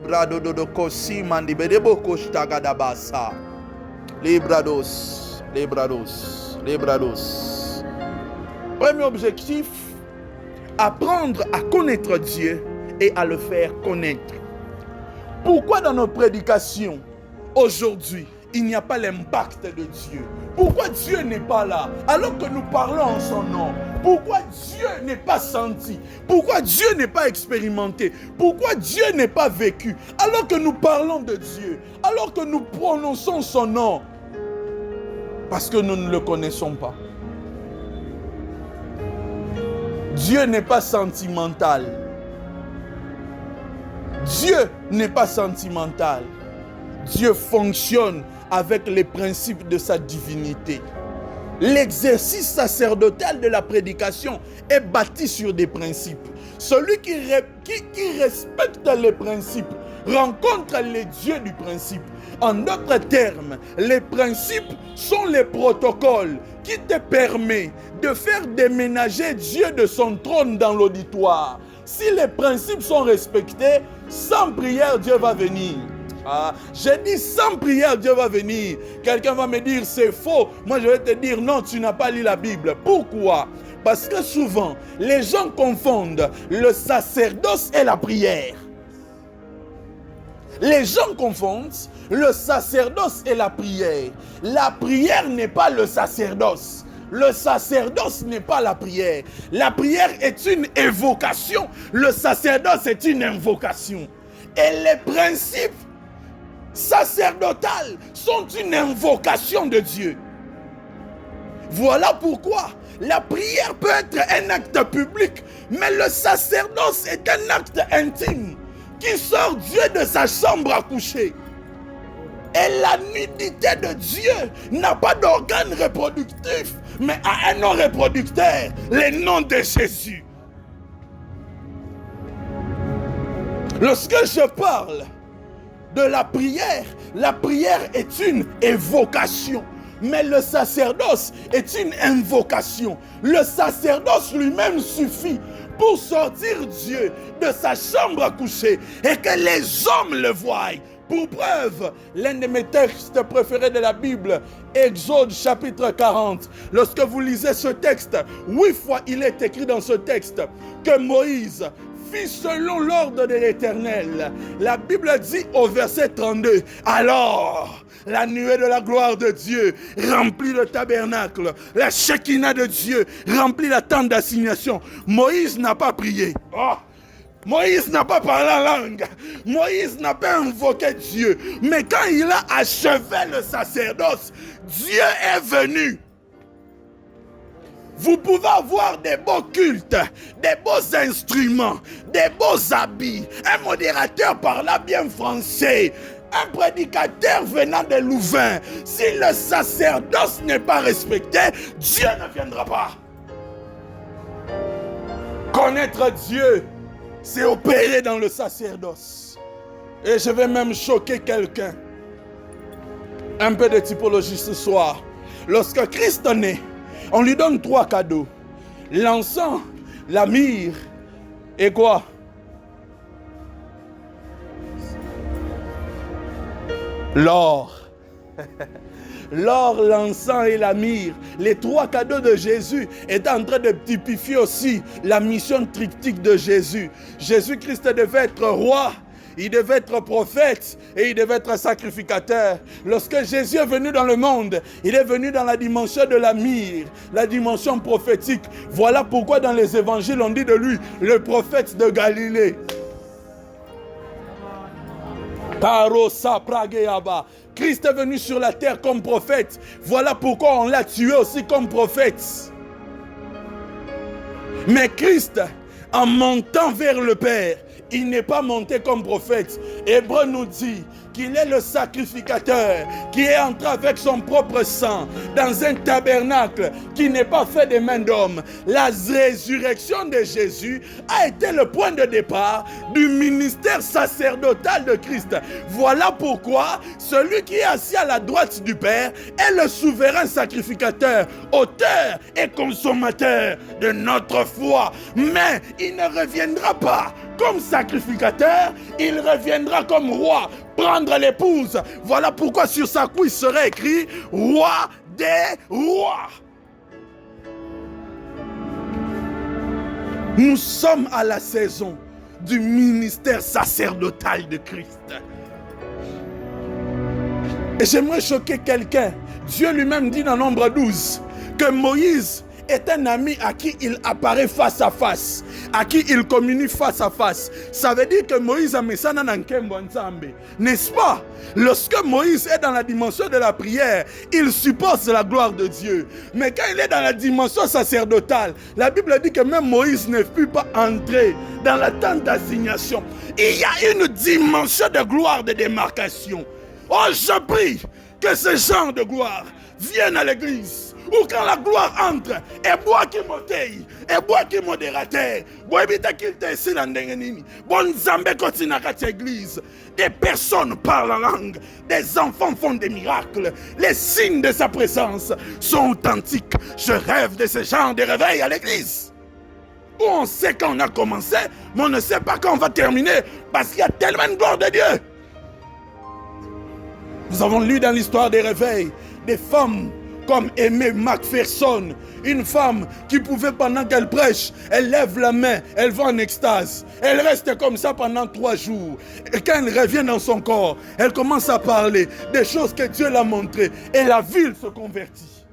Brado do kosi mandi bedebo koshtagadabasa. Librados. Premier objectif, apprendre à connaître Dieu et à le faire connaître. Pourquoi dans nos prédications, aujourd'hui, il n'y a pas l'impact de Dieu? Pourquoi Dieu n'est pas là alors que nous parlons en son nom? Pourquoi Dieu n'est pas senti? Pourquoi Dieu n'est pas expérimenté? Pourquoi Dieu n'est pas vécu alors que nous parlons de Dieu? Alors que nous prononçons son nom? Parce que nous ne le connaissons pas. Dieu n'est pas sentimental. Dieu n'est pas sentimental. Dieu fonctionne avec les principes de sa divinité. L'exercice sacerdotal de la prédication est bâti sur des principes. Celui qui respecte les principes rencontre les dieux du principe. En d'autres termes, les principes sont les protocoles qui te permettent de faire déménager Dieu de son trône dans l'auditoire. Si les principes sont respectés, sans prière, Dieu va venir. J'ai dit sans prière, Dieu va venir. Quelqu'un va me dire c'est faux. Moi je vais te dire non, tu n'as pas lu la Bible. Pourquoi? Parce que souvent, les gens confondent le sacerdoce et la prière. Les gens confondent le sacerdoce et la prière. La prière n'est pas le sacerdoce. Le sacerdoce n'est pas la prière. La prière est une évocation. Le sacerdoce est une invocation. Et les principes sacerdotaux sont une invocation de Dieu. Voilà pourquoi la prière peut être un acte public, mais le sacerdoce est un acte intime qui sort Dieu de sa chambre à coucher. Et la nudité de Dieu n'a pas d'organe reproductif, mais a un nom reproducteur, le nom de Jésus. Lorsque je parle de la prière est une évocation. Mais le sacerdoce est une invocation. Le sacerdoce lui-même suffit pour sortir Dieu de sa chambre à coucher et que les hommes le voient. Pour preuve, l'un de mes textes préférés de la Bible, Exode chapitre 40. Lorsque vous lisez ce texte, 8 fois il est écrit dans ce texte que Moïse fit selon l'ordre de l'Éternel. La Bible dit au verset 32, alors la nuée de la gloire de Dieu remplit le tabernacle, la Shekinah de Dieu remplit la tente d'assignation. Moïse n'a pas prié. Moïse n'a pas parlé en langue. Moïse n'a pas invoqué Dieu. Mais quand il a achevé le sacerdoce, Dieu est venu. Vous pouvez avoir des beaux cultes, des beaux instruments, des beaux habits, un modérateur parlant bien français, un prédicateur venant de Louvain. Si le sacerdoce n'est pas respecté, Dieu ne viendra pas. Connaître Dieu, c'est opérer dans le sacerdoce. Et je vais même choquer quelqu'un. Un peu de typologie ce soir. Lorsque Christ naît, on lui donne 3 cadeaux. L'encens, la myrrhe et quoi? L'or. L'or, l'encens et la myrrhe. Les 3 cadeaux de Jésus étaient en train de typifier aussi la mission triptyque de Jésus. Jésus-Christ devait être roi. Il devait être prophète et il devait être sacrificateur. Lorsque Jésus est venu dans le monde, il est venu dans la dimension de la myrrhe, la dimension prophétique. Voilà pourquoi dans les évangiles on dit de lui le prophète de Galilée. Christ est venu sur la terre comme prophète. Voilà pourquoi on l'a tué aussi comme prophète. Mais Christ, en montant vers le Père, il n'est pas monté comme prophète. Hébreu nous dit qu'il est le sacrificateur qui est entré avec son propre sang dans un tabernacle qui n'est pas fait des mains d'homme. La résurrection de Jésus a été le point de départ du ministère sacerdotal de Christ. Voilà pourquoi celui qui est assis à la droite du Père est le souverain sacrificateur, auteur et consommateur de notre foi. Mais il ne reviendra pas comme sacrificateur, il reviendra comme roi, prendre l'épouse. Voilà pourquoi sur sa cou il serait écrit roi des rois. Nous sommes à la saison du ministère sacerdotal de Christ. Et j'aimerais choquer quelqu'un. Dieu lui-même dit dans Nombre 12 que Moïse est un ami à qui il apparaît face à face, à qui il communique face à face. Ça veut dire que Moïse a mis ça dans Nkembo Nzambe. N'est-ce pas? Lorsque Moïse est dans la dimension de la prière, il suppose la gloire de Dieu. Mais quand il est dans la dimension sacerdotale, la Bible dit que même Moïse ne put pas entrer dans la tente d'assignation. Il y a une dimension de gloire de démarcation. Oh, je prie que ce genre de gloire vienne à l'église. Ou quand la gloire entre, et bois qui m'otei, et bois qui modérateur, bois qui te ici dans l'endengenini, bon Zambé continue à l'église. Des personnes parlent en langue, des enfants font des miracles, les signes de sa présence sont authentiques. Je rêve de ce genre de réveil à l'église. Où on sait quand on a commencé, mais on ne sait pas quand on va terminer, parce qu'il y a tellement de gloire de Dieu. Nous avons lu dans l'histoire des réveils, des femmes comme Aimée Macpherson, une femme qui pouvait pendant qu'elle prêche, elle lève la main, elle va en extase. Elle reste comme ça pendant 3 jours. Et quand elle revient dans son corps, elle commence à parler des choses que Dieu l'a montrées. Et la ville se convertit.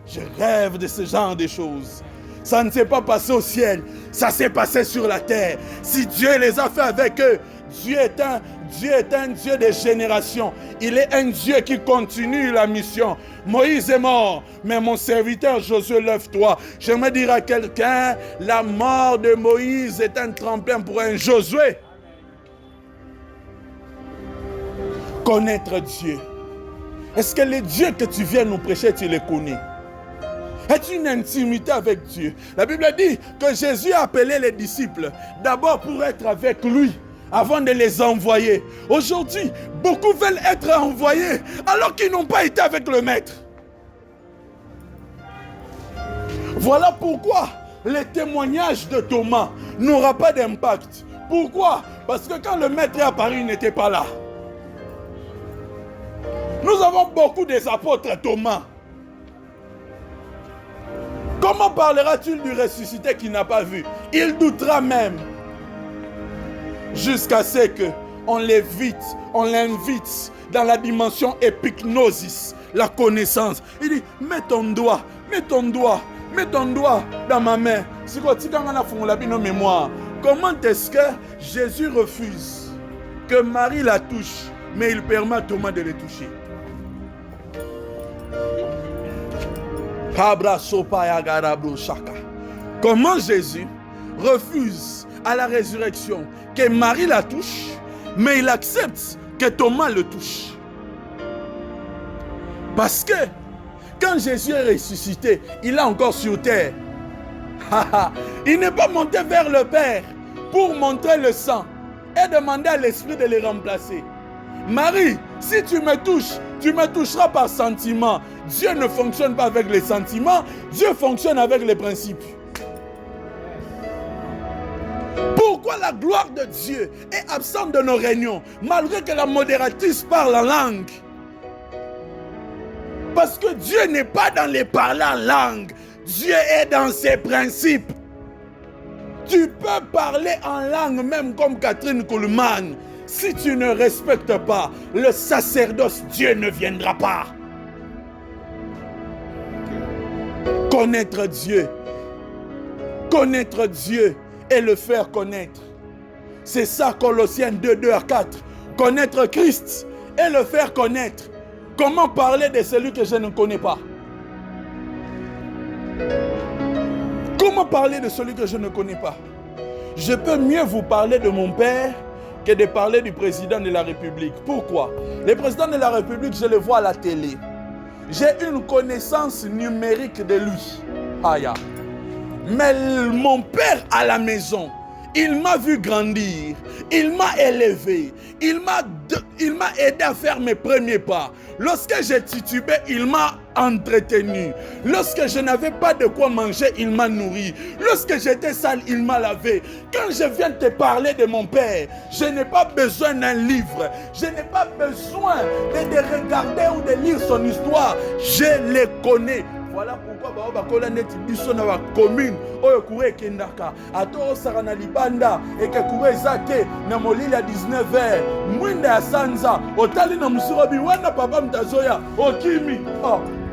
Je rêve de ce genre de choses. Ça ne s'est pas passé au ciel, ça s'est passé sur la terre. Si Dieu les a fait avec eux, Dieu est un Dieu des générations. Il est un Dieu qui continue la mission. Moïse est mort, mais mon serviteur Josué, lève-toi. J'aimerais dire à quelqu'un, la mort de Moïse est un tremplin pour un Josué. Connaître Dieu. Est-ce que les dieux que tu viens nous prêcher, tu les connais? As-tu une intimité avec Dieu? La Bible dit que Jésus a appelé les disciples d'abord pour être avec lui, avant de les envoyer. Aujourd'hui, beaucoup veulent être envoyés alors qu'ils n'ont pas été avec le maître. Voilà pourquoi les témoignages de Thomas n'auront pas d'impact. Pourquoi? Parce que quand le maître est apparu, il n'était pas là. Nous avons beaucoup des apôtres Thomas. Comment parlera-t-il du ressuscité qu'il n'a pas vu? Il doutera même. Jusqu'à ce qu'on l'invite dans la dimension épignosis, la connaissance. Il dit, mets ton doigt dans ma main. Comment est-ce que Jésus refuse que Marie la touche, mais il permet à Thomas de le toucher? Comment Jésus refuse à la résurrection que Marie la touche, mais il accepte que Thomas le touche? Parce que quand Jésus est ressuscité, il est encore sur terre. Il n'est pas monté vers le Père pour montrer le sang et demander à l'Esprit de les remplacer. Marie, si tu me touches, tu me toucheras par sentiment. Dieu ne fonctionne pas avec les sentiments, Dieu fonctionne avec les principes. Pourquoi la gloire de Dieu est absente de nos réunions, malgré que la modératrice parle en langue? Parce que Dieu n'est pas dans les parler en langue, Dieu est dans ses principes. Tu peux parler en langue même comme Catherine Kuhlman. Si tu ne respectes pas le sacerdoce, Dieu ne viendra pas. Connaître Dieu et le faire connaître. C'est ça Colossiens 2, 2 à 4. Connaître Christ et le faire connaître. Comment parler de celui que je ne connais pas? Comment parler de celui que je ne connais pas? Je peux mieux vous parler de mon père que de parler du président de la République. Pourquoi? Le président de la République, je le vois à la télé. J'ai une connaissance numérique de lui. Mais mon père à la maison, il m'a vu grandir, il m'a élevé, il m'a aidé à faire mes premiers pas. Lorsque j'ai titubé, il m'a entretenu. Lorsque je n'avais pas de quoi manger, il m'a nourri. Lorsque j'étais sale, il m'a lavé. Quand je viens te parler de mon Père, je n'ai pas besoin d'un livre. Je n'ai pas besoin de regarder ou de lire son histoire. Je le connais. Voilà pourquoi bakola neti biso na commune oyo kure kendaka ato sara na libanda eke kure zake na molili ya 19h mwinda ya sanza otali na musuro bi wana papa mtazoya okimi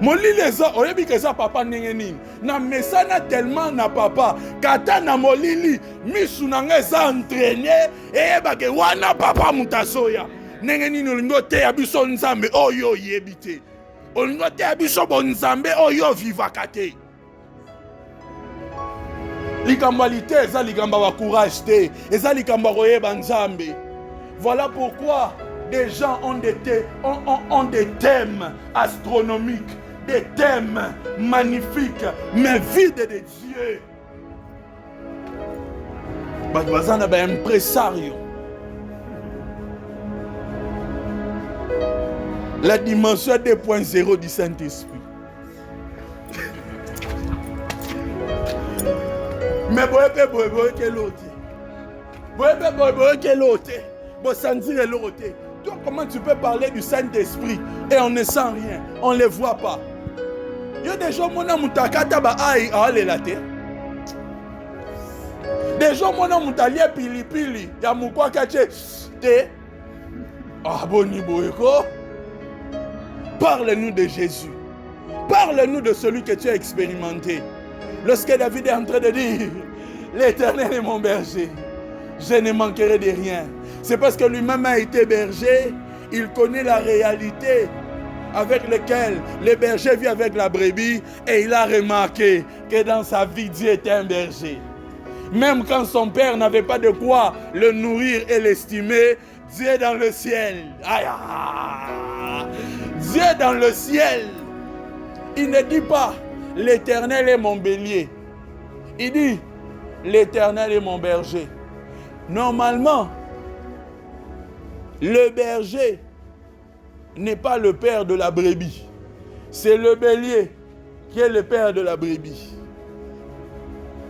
molili eza oyebi keza papa ndenge nini na mesana tellement na papa kata na molili misu na nga eza entraîné eyebake wana papa mtazoya ndenge nini olingi oteya biso nzambe oyo oyebi te. Olingo te abiso bonzambe oyo vivaka te. Likambalité eza likamba wa courage te, eza likamba koyeba nzambe. Voilà pourquoi des gens ont des thèmes astronomiques, des thèmes magnifiques, mais vides de Dieu. Bazana ba impresario. La dimension 2.0 du Saint-Esprit. Mais toi, comment tu peux parler du Saint-Esprit et on ne sent rien, on ne le voit pas. Il y a des gens qui ont des gens qui ont pili pili. Il y a des gens parle-nous de Jésus. Parle-nous de celui que tu as expérimenté. Lorsque David est en train de dire, l'Éternel est mon berger, je ne manquerai de rien. C'est parce que lui-même a été berger, il connaît la réalité avec laquelle le berger vit avec la brebis et il a remarqué que dans sa vie, Dieu était un berger. Même quand son père n'avait pas de quoi le nourrir et l'estimer, Dieu est dans le ciel. Aïe, Dieu est dans le ciel. Il ne dit pas l'Éternel est mon bélier. Il dit l'Éternel est mon berger. Normalement, le berger n'est pas le père de la brebis. C'est le bélier qui est le père de la brebis.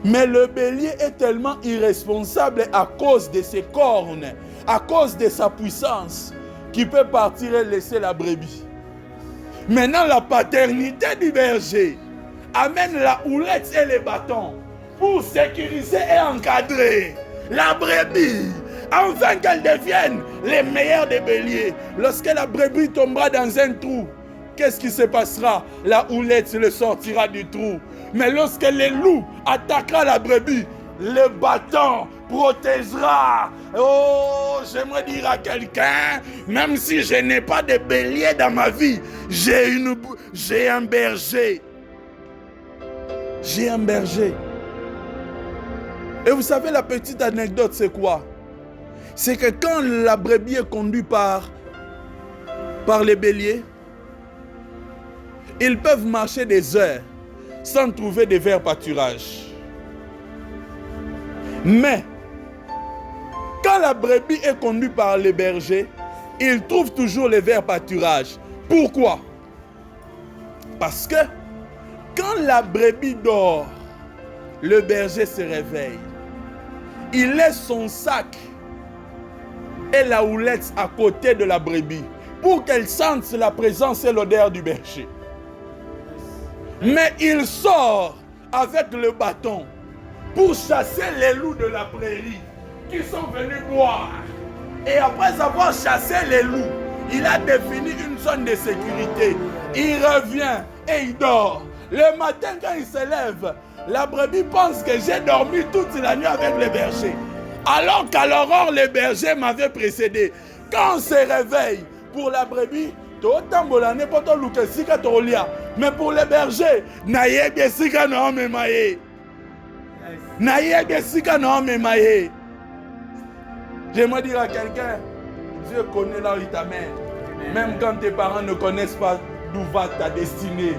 Mais le bélier est tellement irresponsable à cause de ses cornes, à cause de sa puissance, qu'il peut partir et laisser la brebis. Maintenant, la paternité du berger amène la houlette et les bâtons pour sécuriser et encadrer la brebis, afin qu'elle devienne les meilleures des béliers. Lorsque la brebis tombera dans un trou, qu'est-ce qui se passera? La houlette le sortira du trou. Mais lorsque le loup attaquera la brebis, le bâton protégera. Oh, j'aimerais dire à quelqu'un, même si je n'ai pas de bélier dans ma vie, j'ai un berger. J'ai un berger. Et vous savez, la petite anecdote, c'est quoi? C'est que quand la brebis est conduite par les béliers, ils peuvent marcher des heures sans trouver de verts pâturages. Mais, quand la brebis est conduite par les bergers, ils trouvent toujours les verts pâturages. Pourquoi? Parce que quand la brebis dort, le berger se réveille. Il laisse son sac et la houlette à côté de la brebis pour qu'elle sente la présence et l'odeur du berger. Mais il sort avec le bâton pour chasser les loups de la prairie qui sont venus boire. Et après avoir chassé les loups, il a défini une zone de sécurité. Il revient et il dort. Le matin, quand il se lève, la brebis pense que j'ai dormi toute la nuit avec le berger. Alors qu'à l'aurore, le berger m'avait précédé. Quand on se réveille, pour la brebis, mais pour le berger, j'aimerais dire à quelqu'un, Dieu connaît là où il t'amène. Même quand tes parents ne connaissent pas d'où va ta destinée.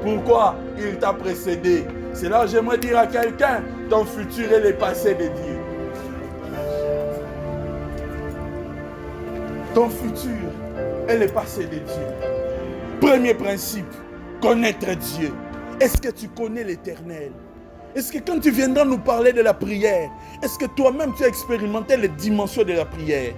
Pourquoi il t'a précédé? C'est là où j'aimerais dire à quelqu'un, ton futur est le passé de Dieu. Ton futur et les pensées de Dieu. Premier principe, connaître Dieu. Est-ce que tu connais l'Éternel? Est-ce que quand tu viendras nous parler de la prière, est-ce que toi-même tu as expérimenté les dimensions de la prière?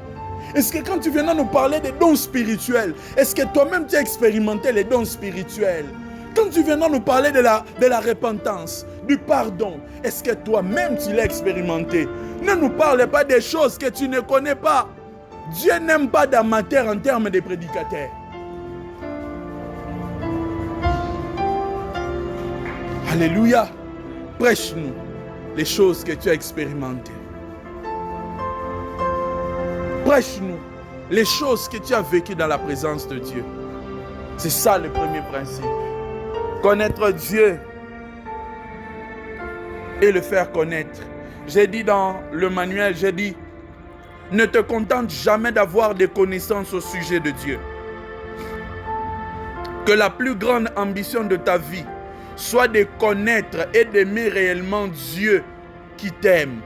Est-ce que quand tu viendras nous parler des dons spirituels, est-ce que toi-même tu as expérimenté les dons spirituels? Quand tu viendras nous parler de la repentance, du pardon, est-ce que toi-même tu l'as expérimenté? Ne nous parle pas des choses que tu ne connais pas. Dieu n'aime pas d'amateurs en termes de prédicateurs. Alléluia. Prêche-nous les choses que tu as expérimentées. Prêche-nous les choses que tu as vécues dans la présence de Dieu. C'est ça le premier principe. Connaître Dieu et le faire connaître. J'ai dit dans le manuel, j'ai dit, ne te contente jamais d'avoir des connaissances au sujet de Dieu. Que la plus grande ambition de ta vie soit de connaître et d'aimer réellement Dieu qui t'aime.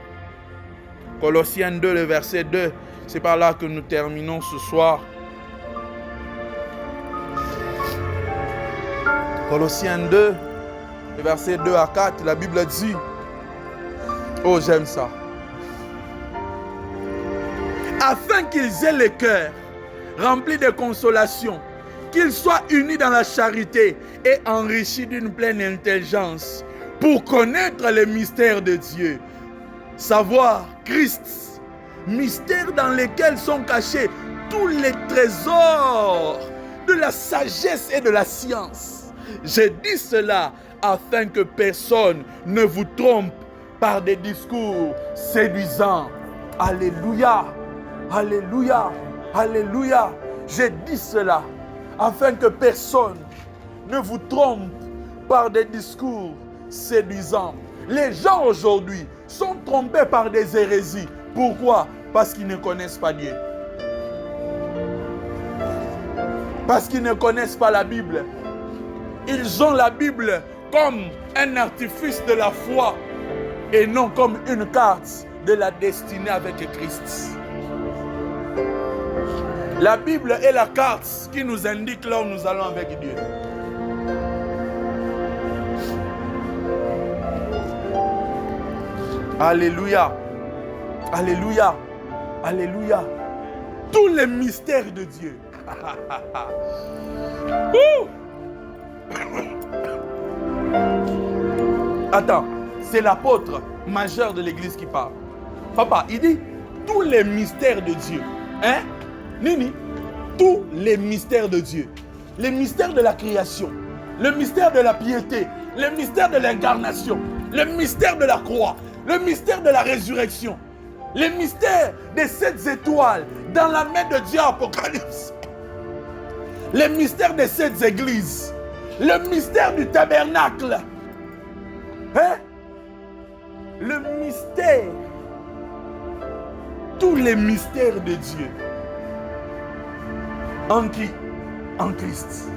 Colossiens 2, le verset 2, c'est par là que nous terminons ce soir. Colossiens 2, le verset 2 à 4, la Bible dit, oh j'aime ça. Afin qu'ils aient le cœur rempli de consolation, qu'ils soient unis dans la charité et enrichis d'une pleine intelligence pour connaître les mystères de Dieu. Savoir Christ, mystère dans lesquels sont cachés tous les trésors de la sagesse et de la science. J'ai dit cela afin que personne ne vous trompe par des discours séduisants. Alléluia, alléluia, alléluia. J'ai dit cela afin que personne ne vous trompe par des discours séduisants. Les gens aujourd'hui sont trompés par des hérésies. Pourquoi? Parce qu'ils ne connaissent pas Dieu. Parce qu'ils ne connaissent pas la Bible. Ils ont la Bible comme un artifice de la foi et non comme une carte de la destinée avec Christ. La Bible est la carte qui nous indique là où nous allons avec Dieu. Alléluia. Alléluia. Alléluia. Tous les mystères de Dieu. Attends, c'est l'apôtre majeur de l'église qui parle. Papa, il dit tous les mystères de Dieu. Hein? Nini, tous les mystères de Dieu. Les mystères de la création, le mystère de la piété, le mystère de l'incarnation, le mystère de la croix, le mystère de la résurrection, le mystère des 7 étoiles dans la main de Dieu, Apocalypse, le mystère des 7 églises, le mystère du tabernacle, hein? Le mystère, tous les mystères de Dieu. En qui? En Christ.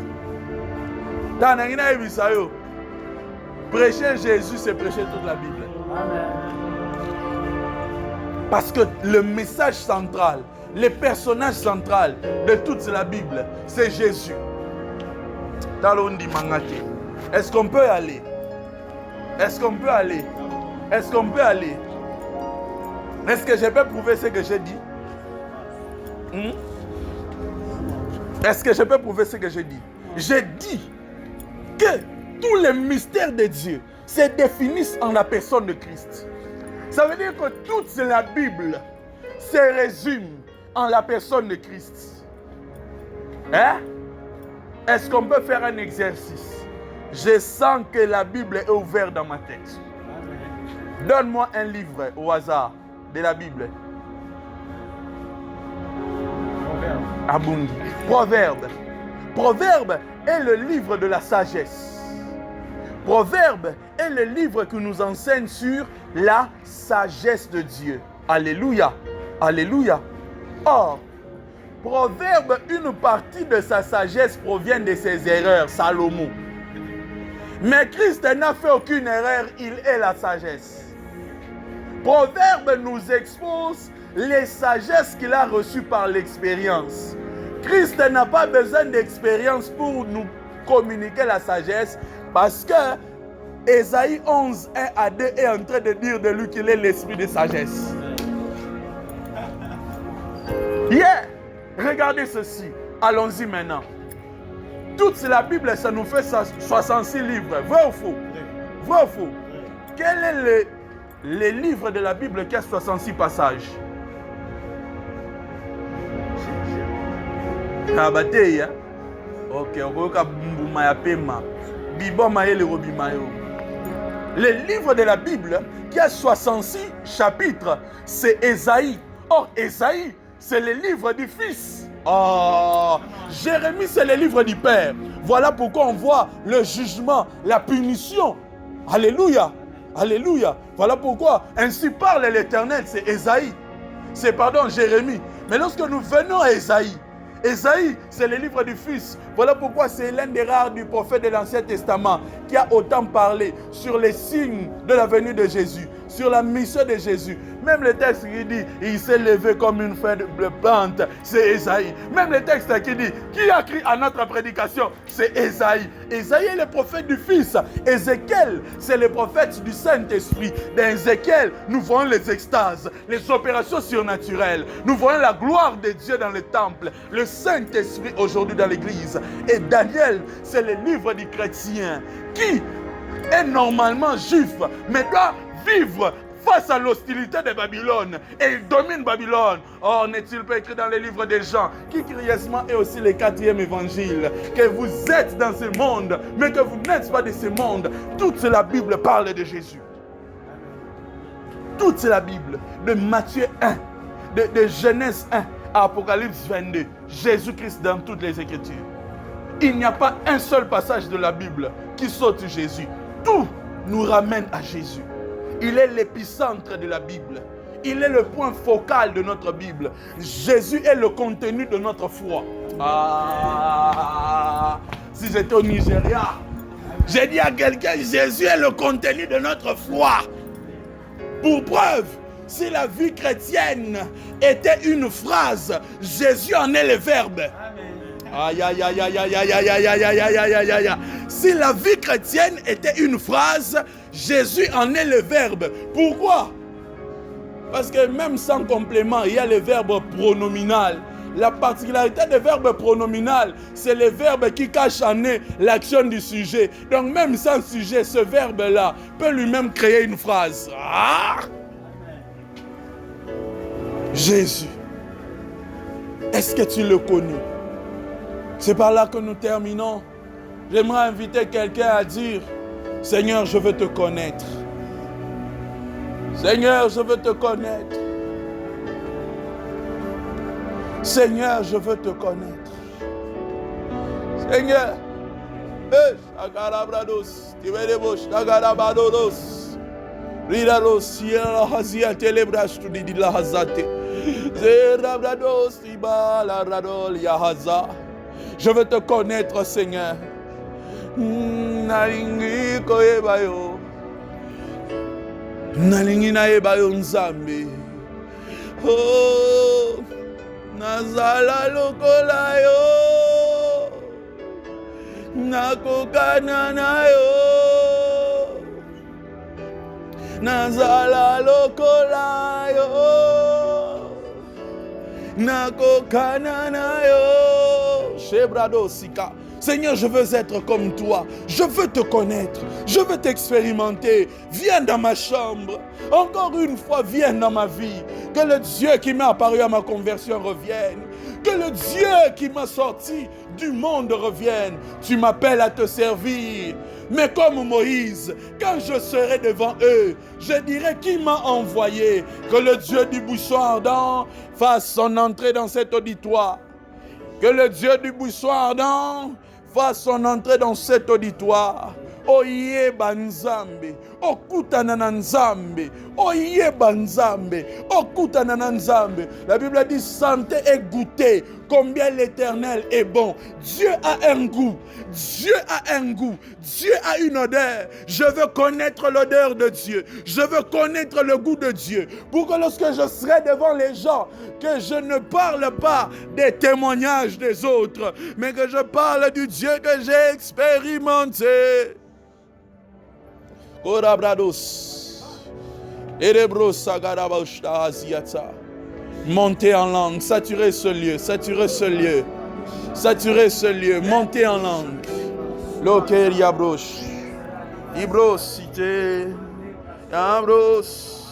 Prêcher Jésus, c'est prêcher toute la Bible. Amen. Parce que le message central, le personnage central de toute la Bible, c'est Jésus. Est-ce qu'on peut aller? Est-ce qu'on peut aller? Est-ce qu'on peut aller? Est-ce que je peux prouver ce que j'ai dit? Est-ce que je peux prouver ce que j'ai dit? J'ai dit que tous les mystères de Dieu se définissent en la personne de Christ. Ça veut dire que toute la Bible se résume en la personne de Christ. Hein? Est-ce qu'on peut faire un exercice? Je sens que la Bible est ouverte dans ma tête. Donne-moi un livre au hasard de la Bible. Abundi. Proverbe. Proverbe est le livre de la sagesse. Proverbe est le livre qui nous enseigne sur la sagesse de Dieu. Alléluia. Alléluia. Or, Proverbe, une partie de sa sagesse provient de ses erreurs, Salomon. Mais Christ n'a fait aucune erreur, il est la sagesse. Proverbe nous expose les sagesses qu'il a reçues par l'expérience. Christ n'a pas besoin d'expérience pour nous communiquer la sagesse, parce que Ésaïe 11, 1 à 2 est en train de dire de lui qu'il est l'esprit de sagesse. Regardez ceci. Allons-y maintenant. Toute la Bible, ça nous fait 66 livres. Vrai ou faux? Vrai ou faux? Quel est le livre de la Bible qui a 66 passages? Kabateya. Ok, le livre de la Bible qui a 66 chapitres, c'est Ésaïe. Or, Ésaïe, c'est le livre du Fils. Oh, Jérémie, c'est le livre du Père. Voilà pourquoi on voit le jugement, la punition. Alléluia. Alléluia. Voilà pourquoi ainsi parle l'Éternel, c'est Ésaïe. C'est Jérémie. Mais lorsque nous venons à Ésaïe, Ésaïe, c'est le livre du Fils. Voilà pourquoi c'est l'un des rares du prophète de l'Ancien Testament qui a autant parlé sur les signes de la venue de Jésus, sur la mission de Jésus. Même le texte qui dit, il s'est levé comme une feuille de plante, c'est Ésaïe. Même le texte qui dit, qui a crié à notre prédication, c'est Ésaïe. Ésaïe est le prophète du Fils. Ézéchiel, c'est le prophète du Saint-Esprit. Dans Ézéchiel, nous voyons les extases, les opérations surnaturelles. Nous voyons la gloire de Dieu dans le temple, le Saint-Esprit aujourd'hui dans l'église. Et Daniel, c'est le livre du chrétien qui est normalement juif, mais doit vivre face à l'hostilité de Babylone. Et il domine Babylone. Or, n'est-il pas écrit dans le livre des Jean, qui curieusement est aussi le 4e évangile, que vous êtes dans ce monde, mais que vous n'êtes pas de ce monde. Toute la Bible parle de Jésus. Toute la Bible, de Matthieu 1, de Genèse 1 à Apocalypse 22, Jésus-Christ dans toutes les Écritures. Il n'y a pas un seul passage de la Bible qui saute Jésus. Tout nous ramène à Jésus. Il est l'épicentre de la Bible. Il est le point focal de notre Bible. Jésus est le contenu de notre foi. Ah, si j'étais au Nigeria, j'ai dit à quelqu'un, Jésus est le contenu de notre foi. Pour preuve, si la vie chrétienne était une phrase, Jésus en est le verbe. Aïe, aïe, aïe, aïe, aïe, aïe, aïe, aïe, aïe, aïe, aïe, aïe, aïe. Si la vie chrétienne était une phrase, Jésus en est le verbe. Pourquoi? Parce que même sans complément, il y a le verbe pronominal. La particularité des verbes pronominal, c'est le verbe qui cache en eux l'action du sujet. Donc même sans sujet, ce verbe-là peut lui-même créer une phrase. Ah! Jésus, est-ce que tu le connais? C'est par là que nous terminons. J'aimerais inviter quelqu'un à dire, Seigneur, je veux te connaître. Seigneur, je veux te connaître. Seigneur, je veux te connaître. Seigneur, je veux te connaître, Seigneur. Nalingi koyebayo. Nalingi nayebayo nzambe. Oh, nazala lokola yo. Nakokana na yo. Nazala lokola yo. Nakokana na yo. Shebrado sika. Seigneur, je veux être comme toi. Je veux te connaître. Je veux t'expérimenter. Viens dans ma chambre. Encore une fois, viens dans ma vie. Que le Dieu qui m'est apparu à ma conversion revienne. Que le Dieu qui m'a sorti du monde revienne. Tu m'appelles à te servir. Mais comme Moïse, quand je serai devant eux, je dirai qui m'a envoyé. Que le Dieu du buisson ardent fasse son entrée dans cet auditoire. Que le Dieu du buisson ardent fasse son entrée dans cet auditoire. Oye banzambe, okutana na nzambe, oye banzambe, okutana na nzambe. La Bible dit santé et goûter combien l'Éternel est bon. Dieu a un goût. Dieu a un goût. Dieu a une odeur. Je veux connaître l'odeur de Dieu. Je veux connaître le goût de Dieu. Pour que lorsque je serai devant les gens, que je ne parle pas des témoignages des autres, mais que je parle du Dieu que j'ai expérimenté. Montez en langue, saturez ce lieu, saturez ce lieu, saturez ce lieu, montez en langue. Loker yabrosh, ibros cité, yabros.